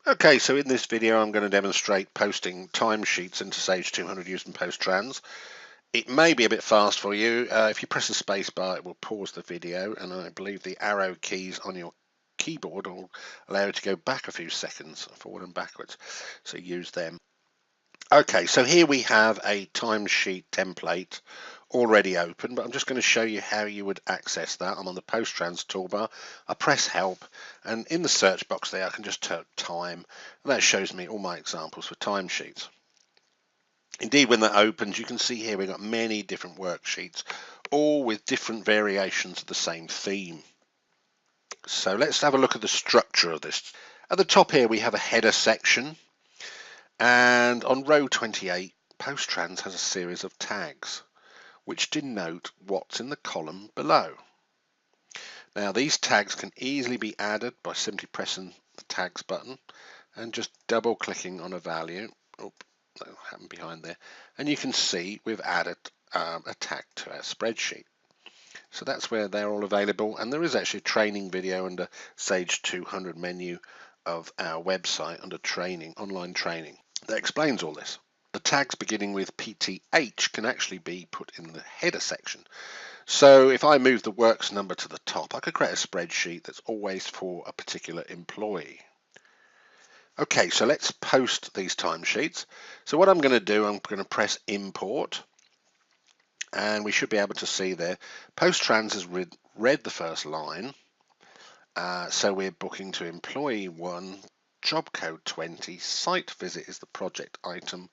Okay, so in this video I'm going to demonstrate posting timesheets into Sage 200 using PostTrans. It may be a bit fast for you. If you press the space bar, it will pause the video, and I believe the arrow keys on your keyboard will allow you to go back a few seconds, forward and backwards, so use them. Okay, so here we have a timesheet template already open, but I'm just going to show you how you would access that. I'm on the PostTrans toolbar. I press help, and in the search box there I can just type time, and that shows me all my examples for timesheets. Indeed, when that opens, you can see here we've got many different worksheets, all with different variations of the same theme. So let's have a look at the structure of this. At the top here we have a header section, and on row 28 PostTrans has a series of tags which denote what's in the column below. Now these tags can easily be added by simply pressing the tags button and just double clicking on a value. Oh, that happened behind there, and you can see we've added a tag to our spreadsheet. So that's where they're all available, and there is actually a training video under Sage 200 menu of our website under training, online training, that explains all this. The tags beginning with PTH can actually be put in the header section. So if I move the works number to the top, I could create a spreadsheet that's always for a particular employee. Okay, so let's post these timesheets. So what I'm going to do, I'm going to press import, and we should be able to see there PostTrans has read the first line. So we're booking to employee 1, job code 20, site visit is the project item,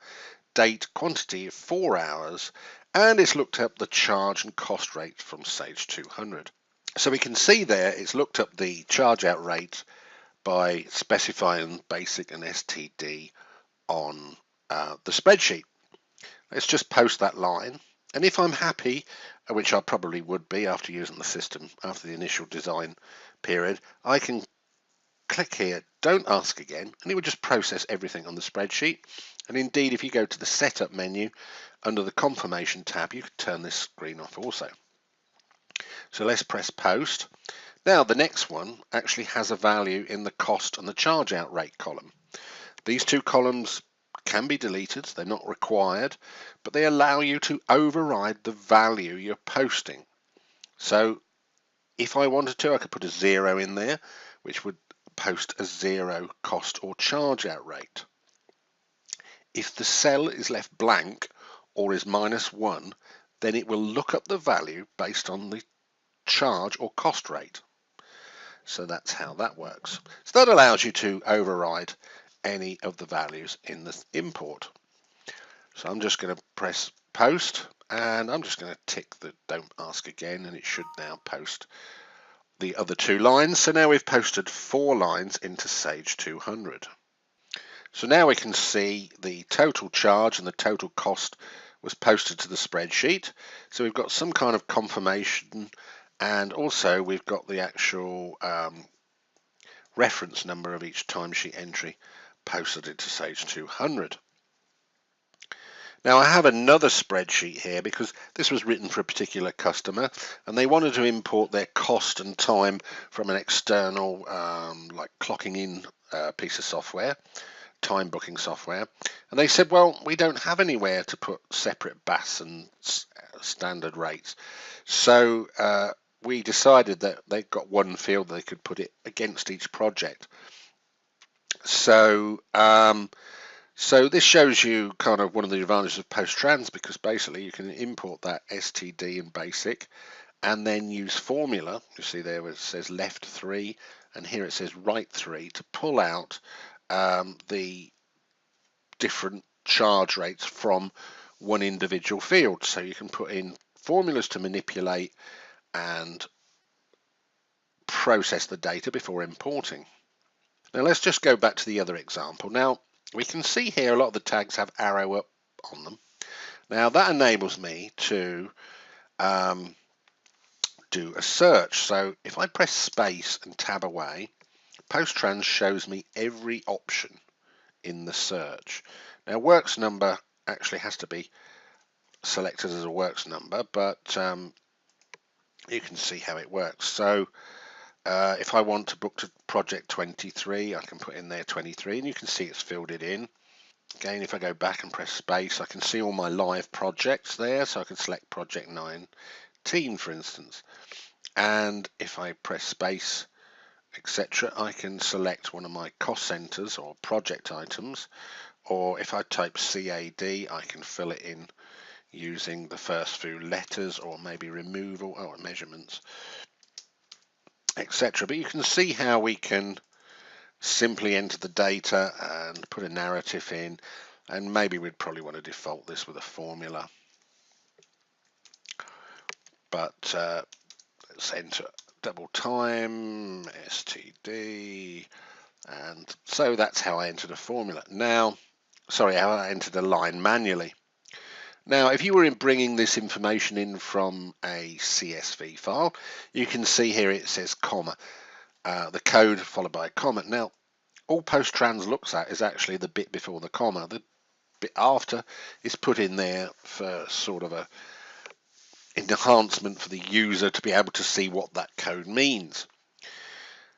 date, quantity 4 hours, and it's looked up the charge and cost rate from Sage 200. So we can see there it's looked up the charge out rate by specifying basic and STD on the spreadsheet. Let's just post that line, and if I'm happy, which I probably would be after using the system after the initial design period, I can click here, don't ask again, and it would just process everything on the spreadsheet. And indeed, if you go to the setup menu under the confirmation tab, you can turn this screen off also. So let's press post. Now the next one actually has a value in the cost and the charge out rate column. These two columns can be deleted, they're not required, but they allow you to override the value you're posting. So if I wanted to, I could put a 0 in there, which would post a 0 cost or charge out rate. If the cell is left blank or is -1, then it will look up the value based on the charge or cost rate. So that's how that works. So that allows you to override any of the values in the import. So I'm just going to press post, and I'm just going to tick the don't ask again, and it should now post the other 2 lines. So now we've posted 4 lines into Sage 200. So now we can see the total charge and the total cost was posted to the spreadsheet. So we've got some kind of confirmation, and also we've got the actual reference number of each timesheet entry posted into Sage 200. Now I have another spreadsheet here because this was written for a particular customer, and they wanted to import their cost and time from an external like clocking in piece of software, time booking software, and they said, well, we don't have anywhere to put separate BAS and standard rates. So we decided that they've got one field they could put it against each project. So so this shows you kind of one of the advantages of PostTrans, because basically you can import that STD and basic and then use formula. You see there where it says left 3, and here it says right 3 to pull out the different charge rates from one individual field. So you can put in formulas to manipulate and process the data before importing. Now let's just go back to the other example. Now we can see here a lot of the tags have arrow up on them. Now that enables me to do a search. So if I press space and tab away, PostTrans shows me every option in the search. Now works number actually has to be selected as a works number, but you can see how it works. So If I want to book to project 23, I can put in there 23, and you can see it's filled it in. Again, if I go back and press space, I can see all my live projects there, so I can select project 19, for instance. And if I press space, etc., I can select one of my cost centers or project items, or if I type CAD, I can fill it in using the first few letters, or maybe removal or measurements, etc. But you can see how we can simply enter the data and put a narrative in, and maybe we'd probably want to default this with a formula, but let's enter double time std, and so that's how I entered a formula. Now, sorry, how I entered a line manually. Now, if you were bringing this information in from a CSV file, you can see here it says comma, the code followed by a comma. Now, all PostTrans looks at is actually the bit before the comma. The bit after is put in there for sort of a enhancement for the user to be able to see what that code means.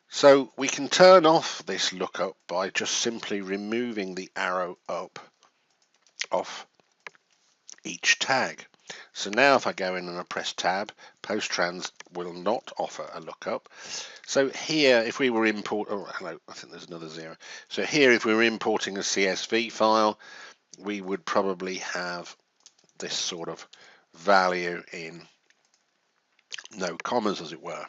So we can turn off this lookup by just simply removing the arrow up off each tag. So now if I go in and I press tab, PostTrans will not offer a lookup. So here, if we were hello, I think there's another 0. So here, if we were importing a CSV file, we would probably have this sort of value in no commas, as it were.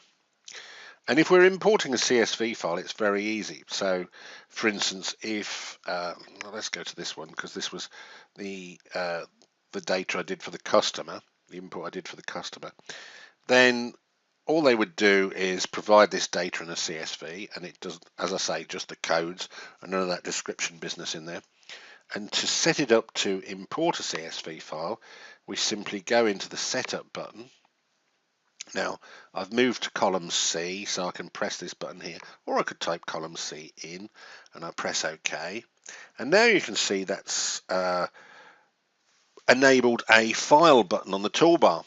And if we're importing a CSV file, it's very easy. So, for instance, if let's go to this one, because this was the data I did for the customer, the import I did for the customer. Then all they would do is provide this data in a CSV, and it does, as I say, just the codes and none of that description business in there. And to set it up to import a CSV file, we simply go into the setup button. Now, I've moved to column C, so I can press this button here, or I could type column C in, and I press OK. And now you can see that's enabled a file button on the toolbar.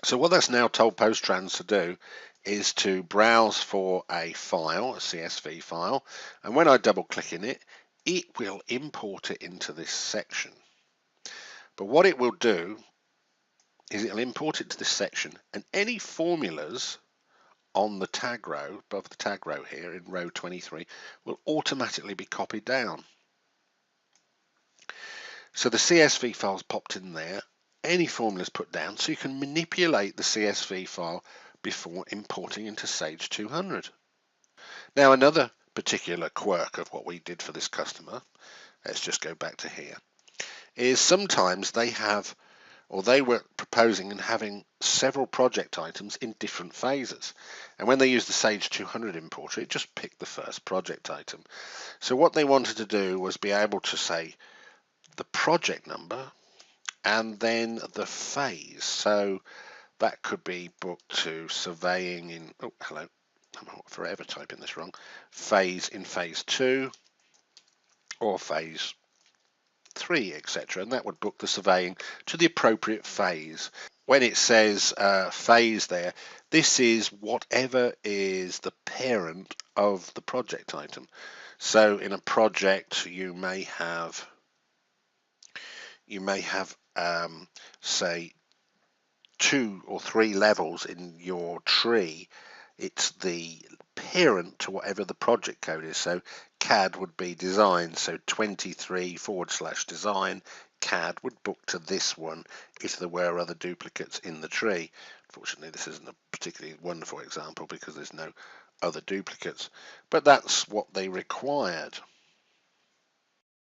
So what that's now told PostTrans to do is to browse for a file, a CSV file, and when I double click in it, it will import it into this section. But what it will do is it'll import it to this section, and any formulas on the tag row, above the tag row here in row 23, will automatically be copied down. So the CSV file's popped in there, any formulas put down, so you can manipulate the CSV file before importing into Sage 200. Now, another particular quirk of what we did for this customer, let's just go back to here, is sometimes they have, or they were proposing and having several project items in different phases. And when they used the Sage 200 importer, it just picked the first project item. So what they wanted to do was be able to say the project number and then the phase. So that could be booked to surveying in, oh, hello, I'm forever typing this wrong, phase 2 or phase 3, etc. And that would book the surveying to the appropriate phase. When it says phase there, this is whatever is the parent of the project item. So in a project, you may have say 2 or 3 levels in your tree. It's the parent to whatever the project code is. So CAD would be design, so 23/design CAD would book to this one if there were other duplicates in the tree. Fortunately, this isn't a particularly wonderful example because there's no other duplicates, but that's what they required.